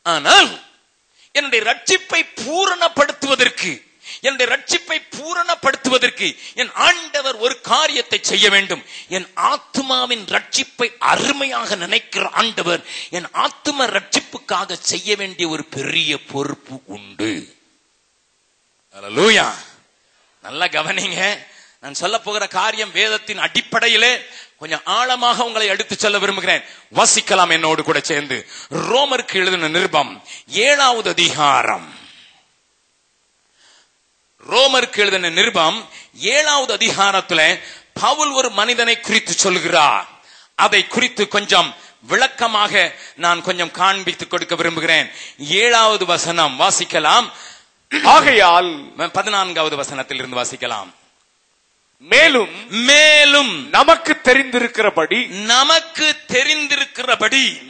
ஆனால் என்னுடைய ரட்சிப்பை பூரணப்படுத்துவதற்கு என் ஆண்டவர் ஒரு காரியத்தை செய்ய வேண்டும். என் ஆத்துமாவின் ரட்சிப்பை அருமையாக நினைக்கிற ஆண்டவர் என் ஆத்தும ரட்சிப்புக்காக செய்ய வேண்டிய ஒரு பெரிய பொறுப்பு உண்டு. அல்லேலூயா. நல்லா கவனிங்க. நான் சொல்ல போகிற காரியம் வேதத்தின் அடிப்படையிலே கொஞ்சம் ஆழமாக உங்களை எடுத்து சொல்ல விரும்புகிறேன். வாசிக்கலாம் என்னோடு கூட சேர்ந்து. ரோமருக்கு எழுதின நிருபம் 7வது அதிகாரம். ரோமருக்கு எழுதின நிருபம் 7வது அதிகாரத்தில் பவுல் ஒரு மனிதனை குறித்து சொல்கிறார். அதை குறித்து கொஞ்சம் விளக்கமாக நான் கொஞ்சம் காண்பித்து கொடுக்க விரும்புகிறேன். 7வது வசனம் வாசிக்கலாம். ஆகையால் 14வது வசனத்தில் இருந்து வாசிக்கலாம். மேலும் நமக்கு தெரிந்திருக்கிறபடி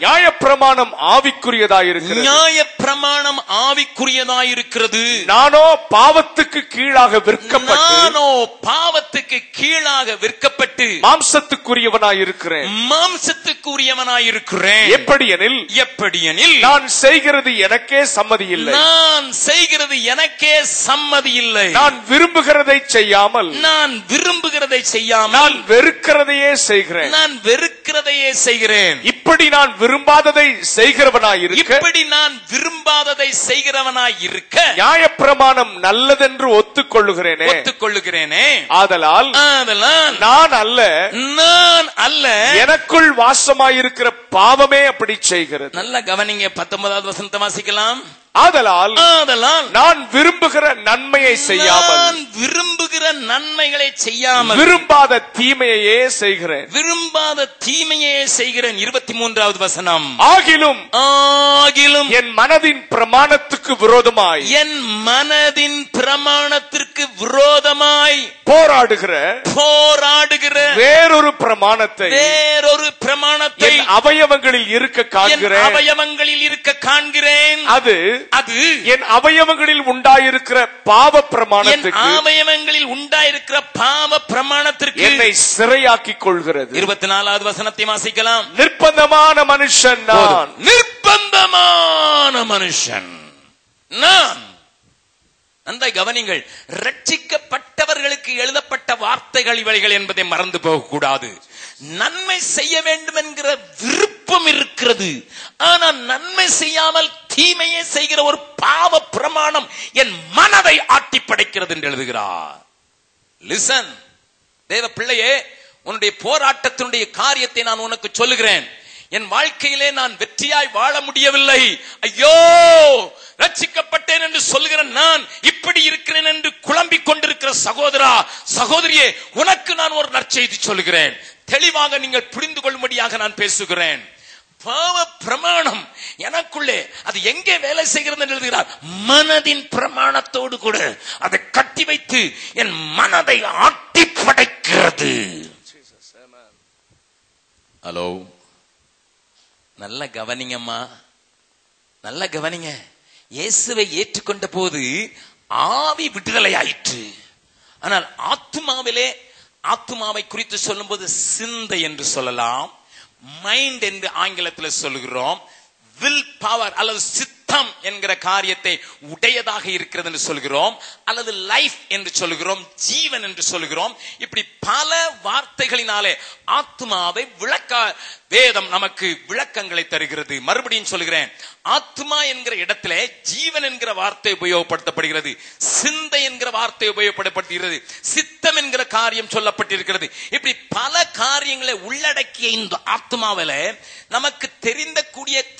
நியாயப்பிரமாணம் ஆவிக்குரியதாயிருக்கிறது. நானோ பாவத்துக்கு கீழாக விற்கப்பட்டு மாம்சத்துக்குரியவனாயிருக்கிறேன். எப்படியெனில் நான் செய்கிறது எனக்கே சம்மதியில்லை. நான் விரும்புகிறதை செய்யாமல் நான் வெறுக்கிறதையே செய்கிறேன். இப்படி நான் விரும்பாததை செய்கிறவனாயிருக்க நியாயப்பிரமாணம் நல்லதென்று ஒத்துக்கொள்ளுகிறேனே. ஆதலால் நான் அல்ல எனக்குள் வாசமாயிருக்கிற பாவமே அப்படி செய்கிறது. நல்ல கவனிங்க. 19வது வசனத்தை வாசிக்கலாம். ஆதலால் நான் விரும்புகிற நன்மையை செய்யாமல் விரும்பாத தீமையே செய்கிறேன். 23வது வசனம். ஆகிலும் என் மனதின் பிரமாணத்துக்கு விரோதமாய் போராடுகிற வேறொரு பிரமாணத்தை என் அவயவங்களில் இருக்க காண்கிறேன். அது என் அவயவங்களில் உண்டாயிருக்கிற பாவ பிரமாணத்திற்கு என்னை சிறையாக்கிக் கொள்கிறது. 24வது வசனத்தை வாசிக்கலாம். நிர்பந்தமான மனுஷன் நான். நன்றாய் கவனிங்கள். ரட்சிக்கப்பட்டவர்களுக்கு எழுதப்பட்ட வார்த்தைகள் இவைகள் என்பதை மறந்து போகக்கூடாது. நன்மை செய்ய வேண்டும் என்கிற விருப்பம் இருக்கிறது. ஆனால் நன்மை செய்யாமல் தீமையே செய்கிற ஒரு பாவ பிரமாணம் என் மனதை ஆட்டி படைக்கிறது என்று எழுதுகிறார். லிசன், தேவ பிள்ளையே, உன்னுடைய போராட்டத்தினுடைய காரியத்தை நான் உனக்கு சொல்லுகிறேன். என் வாழ்க்கையிலே நான் வெற்றியாய் வாழ முடியவில்லை, ஐயோ ரட்சிக்கப்பட்டேன் என்று சொல்லுகிற நான் இப்படி இருக்கிறேன் என்று குழம்பிக் கொண்டிருக்கிற சகோதரா சகோதரியே, உனக்கு நான் ஒரு நற்செய்தி சொல்லுகிறேன். தெளிவாக நீங்கள் புரிந்து கொள்ளும்படியாக நான் பேசுகிறேன். பாவ பிரமாணம் எனக்குள்ளே அது எங்கே வேலை செய்கிறது என்று எழுதுகிறார். மனதின் பிரமாணத்தோடு கூட அதை கட்டி வைத்து என் மனதை ஆட்டி படைக்கிறது. ஹலோ, நல்ல கவனிங்கம்மா, நல்ல கவனிங்க. இயேசுவை ஏற்றுக்கொண்ட போது ஆவி விடுதலை ஆயிற்று. ஆனால் ஆத்துமாவை குறித்து சொல்லும் போது சிந்தை என்று சொல்லலாம், மைண்ட் என்று ஆங்கிலத்தில் சொல்லுகிறோம், வில் பவர் அல்லது சித்தம் என்கிற காரியத்தை உடையதாக இருக்கிறது என்று சொல்கிறோம், அல்லது லைஃப் என்று சொல்லுகிறோம், ஜீவன் என்று சொல்லுகிறோம். இப்படி பல வார்த்தைகளினாலே ஆத்மாவை வேதம் நமக்கு விளக்கங்களை தருகிறது. மறுபடியும் சொல்கிறேன், ஆத்மா என்கிற இடத்திலே ஜீவன் என்கிற வார்த்தை உபயோகப்படுத்தப்படுகிறது, சிந்தை என்கிற வார்த்தை உபயோகப்படுத்தப்படுகிறது, சித்தம் என்கிற காரியம் சொல்லப்பட்டிருக்கிறது. இப்படி பல காரியங்களை உள்ளடக்கிய இந்த ஆத்மாவில நமக்கு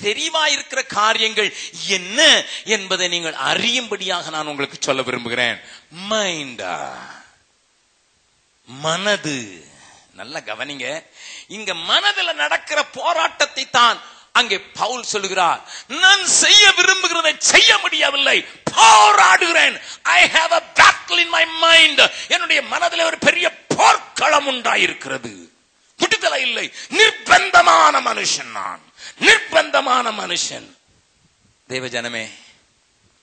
தெரிவாயிருக்கிற காரியங்கள் என்ன என்பதை நீங்கள் அறியும்படியாக நான் உங்களுக்கு சொல்ல விரும்புகிறேன். மைண்டா, மனது. நல்ல கவனிங்க. இங்க மனதில் நடக்கிற போராட்டத்தை தான் அங்கே பவுல் சொல்லுகிறார். நான் செய்ய விரும்புகிறதை செய்ய முடியவில்லை, போராடுகிறேன். I have a battle in my mind. என்னுடைய மனதில் ஒரு பெரிய போர்க்களம் உண்டாயிருக்கிறது. விடுதலை இல்லை. நிர்பந்தமான மனுஷன் நான், நிர்பந்தமான மனுஷன். தேவஜனமே,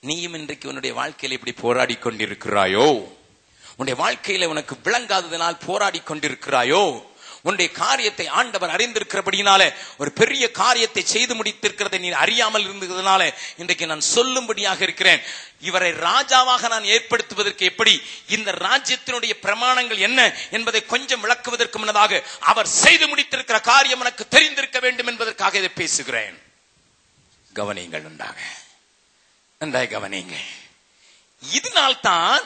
நீயும் இன்றைக்கு உன்னுடைய வாழ்க்கையில் இப்படி போராடி கொண்டிருக்கிறாயோ? உன்னுடைய வாழ்க்கையில உனக்கு விளங்காததனால் போராடி கொண்டிருக்கிறாயோ? உன்னுடைய காரியத்தை ஆண்டவர் அறிந்திருக்கிறபடினால, ஒரு பெரிய காரியத்தை செய்து முடித்திருக்கிறதை நீ அறியாமல் இருந்ததுனால இன்றைக்கு நான் சொல்லும்படியாக இருக்கிறேன். இவரை ராஜாவாக நான் ஏற்படுத்துவதற்கு எப்படி, இந்த ராஜ்யத்தினுடைய பிரமாணங்கள் என்ன என்பதை கொஞ்சம் விளக்குவதற்கு முன்னதாக அவர் செய்து முடித்திருக்கிற காரியம் எனக்கு தெரிந்திருக்க வேண்டும் என்பதற்காக இதை பேசுகிறேன். கவனிங்கள், நன்றாய் கவனிங்க. இதனால்தான்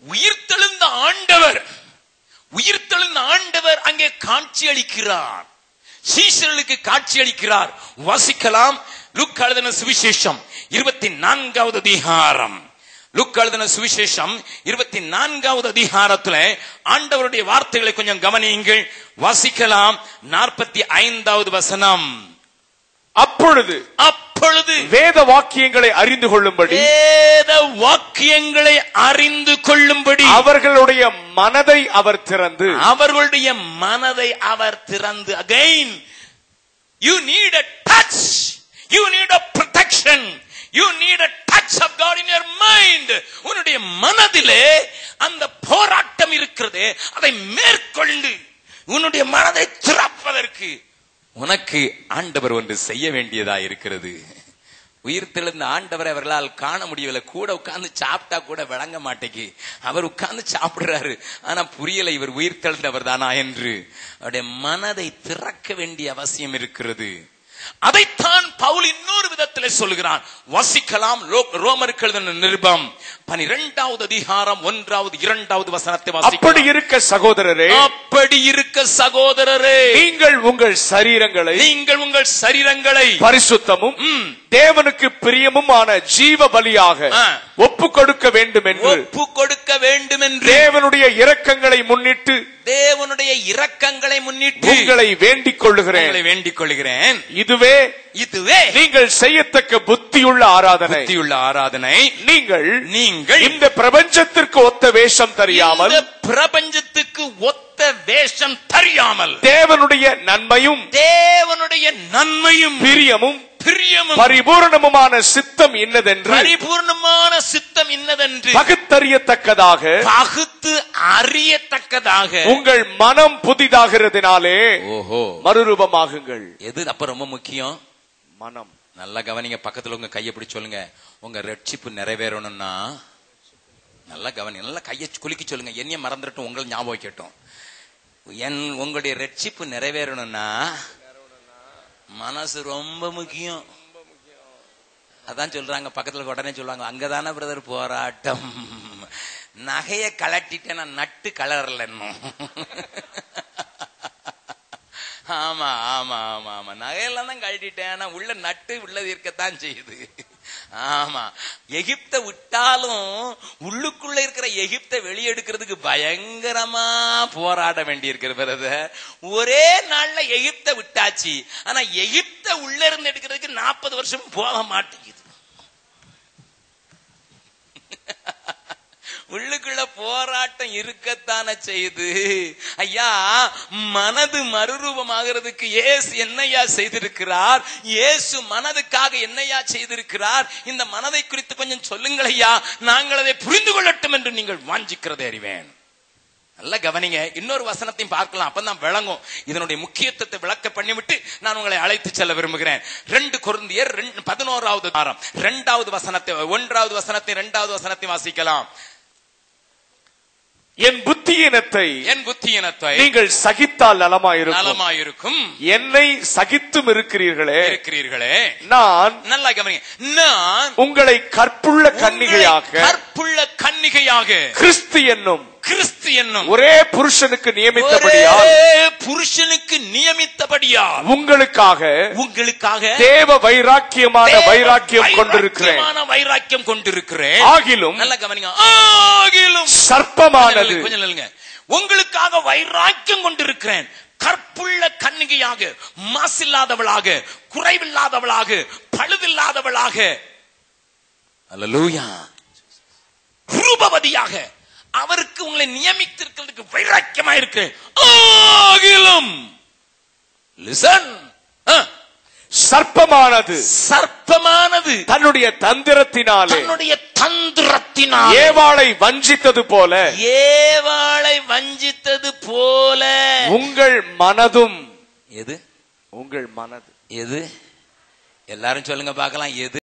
உயிர்த்தெழுந்த ஆண்டவர் அங்கே காட்சி அளிக்கிறார், சீஷர்களுக்கு காட்சி அளிக்கிறார். வாசிக்கலாம். லூக்கா எழுதின சுவிசேஷம் 24வது அதிகாரம். லூக்கா எழுதின சுவிசேஷம் 24வது அதிகாரத்துல ஆண்டவருடைய வார்த்தைகளை கொஞ்சம் கவனியுங்கள். வாசிக்கலாம். 45வது வசனம். அப்பொழுது வேத வாக்கியங்களை அறிந்து கொள்ளும்படி அவர்களுடைய மனதை அவர் திறந்து again you need a touch, you need a protection, you need a touch of God in your mind. உன்னுடைய மனதிலே அந்த போராட்டம் இருக்கிறது, அதை மேற்கொண்டு உன்னுடைய மனதை திறப்பதற்கு உனக்கு ஆண்டவர் ஒன்று செய்ய வேண்டியதா இருக்கிறது. உயிர்த்தெழுந்த ஆண்டவரை அவர்களால் காண முடியவில்லை. கூட உட்கார்ந்து சாப்பிட்டா கூட விளங்க மாட்டேங்கி. அவர் உட்கார்ந்து சாப்பிடுறாரு, ஆனா புரியல இவர் உயிர்த்தெழுந்தவர் தானா என்று. அவருடைய மனதை திறக்க வேண்டிய அவசியம் இருக்கிறது. அதைத்தான் பவுல் இன்னொரு விதத்தில் சொல்லுகிறான். வாசிக்கலாம். ரோமருக்கு எழுதின நிருபம் 12வது அதிகாரம் 1வது 2வது வசனத்தை வாசிக்கலாம். அப்படி இருக்க சகோதரரே நீங்கள் உங்கள் சரீரங்களை பரிசுத்தமும் தேவனுக்கு பிரியமுமான ஜீவ பலியாக ஒப்பு கொடுக்க வேண்டும் என்று தேவனுடைய இரக்கங்களை முன்னிட்டு உங்களை வேண்டிக் கொள்ளுகிறேன். இதுவே நீங்கள் செய்யத்தக்க புத்தியுள்ள ஆராதனை. நீங்கள் இந்த பிரபஞ்சத்திற்கு ஒத்த வேஷம் தெரியாமல் தேவனுடைய நன்மையும் பிரியமும் பரிபூர்ணமுமான சித்தம் இன்னதென்று பகுத்து அறியத்தக்கதாக உங்கள் மனம் புதிதாகிறதுனாலே மறுரூபமாகுங்கள். எது அப்ப ரொம்ப முக்கியம்? மனம். நல்லா கவனிங்க. பக்கத்துல உங்க கையை பிடிச்சு சொல்லுங்க, உங்க ரட்சிப்பு நிறைவேறணும்னா நல்லா கவனி. நல்லா கையை குலுக்கி சொல்லுங்க, என்னைய மறந்துட்டோம் உங்களை ஞாபகம் வைக்கட்டும். உங்களுடைய ரட்சிப்பு நிறைவேறணும்னா மனசு ரொம்ப முக்கியம். அதான் சொல்றாங்க, பக்கத்துல உடனே சொல்லுவாங்க, அங்கதானே பிரதர் போராட்டம். நகைய கலட்டிட்டேன், நான் நட்டு கலரல இன்னும். ஆமா ஆமா ஆமா ஆமா நகையெல்லாம் தான் கழட்டிட்டேன், ஆனா உள்ள நட்டு உள்ளது இருக்கத்தான் செய்யுது. ஆமா, எகிப்த விட்டாலும் உள்ளுக்குள்ள இருக்கிற எகிப்தை வெளியெடுக்கிறதுக்கு பயங்கரமா போராட வேண்டி இருக்கிறது. ஒரே நாள்ல எகிப்தை விட்டாச்சு, ஆனா எகிப்தை உள்ள இருந்து எடுக்கிறதுக்கு 40 வருஷம் போக மாட்டேங்குது. உள்ளுக்குள்ள போராட்டம் இருக்கத்தானே செய்யுது. ஐயா, மனது மறுரூபமாகிறதுக்கு இயேசு என்னையா செய்திருக்கிறார்? இயேசு மனதுக்காக என்னையா செய்திருக்கிறார்? இந்த மனதை குறித்து கொஞ்சம் சொல்லுங்கள் ஐயா, நாங்கள் அதை புரிந்து கொள்ளட்டும் என்று நீங்கள் வாஞ்சிக்கிறதை அறிவேன். நல்ல கவனிங்க. இன்னொரு வசனத்தையும் பார்க்கலாம், அப்பதான் விளங்கும். இதனுடைய முக்கியத்துவத்தை விளக்க பண்ணிவிட்டு நான் உங்களை அழைத்து செல்ல விரும்புகிறேன். 2 கொரிந்தியர் 11வது அதிகாரம் 2வது வசனத்தை 1வது வசனத்தை 2வது வசனத்தை வாசிக்கலாம். என் புத்தியினத்தை நீங்கள் சகித்தால் நலமாயிருக்கும். என்னை சகித்தும் இருக்கிறீர்களே. நான் நல்லா கவனிங்க, நான் உங்களை கற்புள்ள கன்னிகையாக கிறிஸ்து என்னும் ஒரே புருஷனுக்கு நியமித்தபடியால் உங்களுக்காக தேவ வைராக்கியம் கொண்டிருக்கிறேன். ஆகிலும் நல்ல கவனிங்க, ஆகிலும் சர்ப்பமானது கொஞ்சம் இல்லைங்க, உங்களுக்காக வைராக்கியம் கொண்டிருக்கிறேன். கற்புள்ள கன்னிகையாக, மாசில்லாதவளாக, குறைவில்லாதவளாக, பழுதில்லாதவளாக, அல்லேலூயா, ரூபவதியாக அவருக்கு உங்களை நியமித்திருக்கிறதுக்கு வைராக்கியமா இருக்கு. ஆகிலும் லிசன், சர்ப்பமானது தன்னுடைய தந்திரத்தினாலே ஏவாளை வஞ்சித்தது போல உங்கள் மனதும் எது உங்கள் மனது எது எல்லாரும் சொல்லுங்க பார்க்கலாம் எது